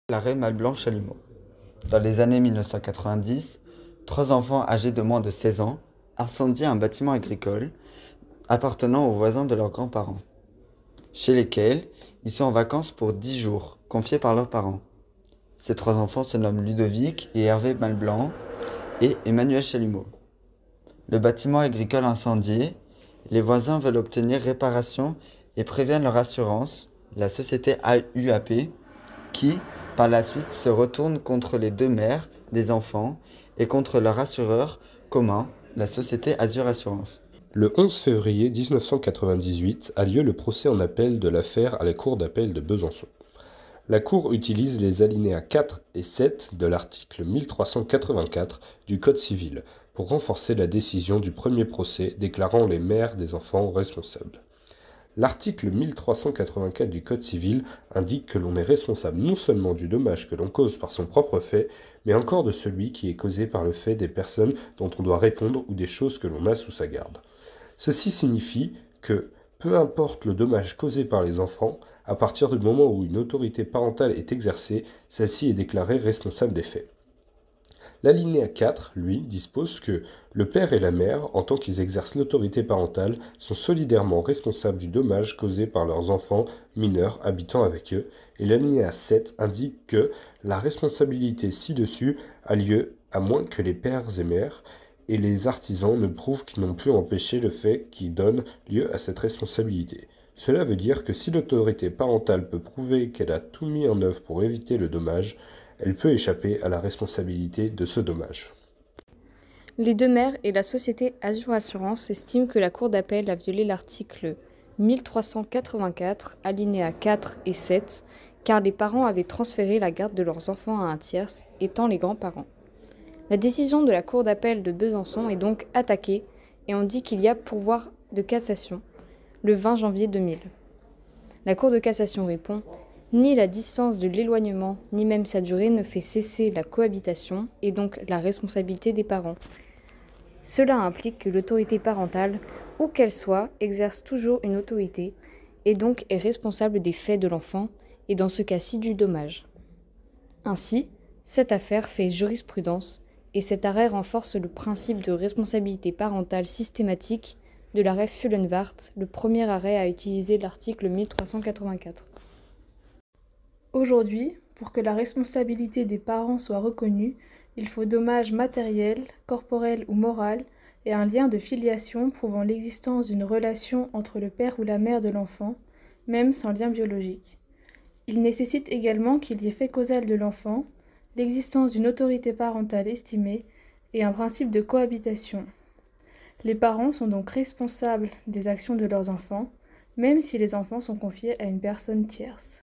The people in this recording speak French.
L'arrêt Malblanc-Chalumeau. Dans les années 1990, trois enfants âgés de moins de 16 ans incendient un bâtiment agricole appartenant aux voisins de leurs grands-parents, chez lesquels ils sont en vacances pour 10 jours, confiés par leurs parents. Ces trois enfants se nomment Ludovic et Hervé Malblanc et Emmanuel Chalumeau. Le bâtiment agricole incendié, les voisins veulent obtenir réparation et préviennent leur assurance, la société AUAP, qui, par la suite, se retourne contre les deux mères des enfants et contre leur assureur commun, la société Azur Assurance. Le 11 février 1998 a lieu le procès en appel de l'affaire à la Cour d'appel de Besançon. La Cour utilise les alinéas 4 et 7 de l'article 1384 du Code civil pour renforcer la décision du premier procès déclarant les mères des enfants responsables. L'article 1384 du Code civil indique que l'on est responsable non seulement du dommage que l'on cause par son propre fait, mais encore de celui qui est causé par le fait des personnes dont on doit répondre ou des choses que l'on a sous sa garde. Ceci signifie que, peu importe le dommage causé par les enfants, à partir du moment où une autorité parentale est exercée, celle-ci est déclarée responsable des faits. L'alinéa 4, lui, dispose que le père et la mère, en tant qu'ils exercent l'autorité parentale, sont solidairement responsables du dommage causé par leurs enfants mineurs habitant avec eux, et l'alinéa 7 indique que la responsabilité ci-dessus a lieu à moins que les pères et mères et les artisans ne prouvent qu'ils n'ont pu empêcher le fait qui donne lieu à cette responsabilité. Cela veut dire que si l'autorité parentale peut prouver qu'elle a tout mis en œuvre pour éviter le dommage, elle peut échapper à la responsabilité de ce dommage. Les deux mères et la société Azur Assurance estiment que la Cour d'appel a violé l'article 1384, alinéas 4 et 7, car les parents avaient transféré la garde de leurs enfants à un tierce, étant les grands-parents. La décision de la Cour d'appel de Besançon est donc attaquée et on dit qu'il y a pourvoi de cassation le 20 janvier 2000. La Cour de cassation répond « Ni la distance de l'éloignement, ni même sa durée ne fait cesser la cohabitation et donc la responsabilité des parents. Cela implique que l'autorité parentale, où qu'elle soit, exerce toujours une autorité et donc est responsable des faits de l'enfant et dans ce cas-ci du dommage. Ainsi, cette affaire fait jurisprudence et cet arrêt renforce le principe de responsabilité parentale systématique de l'arrêt Fullenwart, le premier arrêt à utiliser l'article 1384. Aujourd'hui, pour que la responsabilité des parents soit reconnue, il faut dommage matériel, corporel ou moral et un lien de filiation prouvant l'existence d'une relation entre le père ou la mère de l'enfant, même sans lien biologique. Il nécessite également qu'il y ait fait causal de l'enfant, l'existence d'une autorité parentale estimée et un principe de cohabitation. Les parents sont donc responsables des actions de leurs enfants, même si les enfants sont confiés à une personne tierce.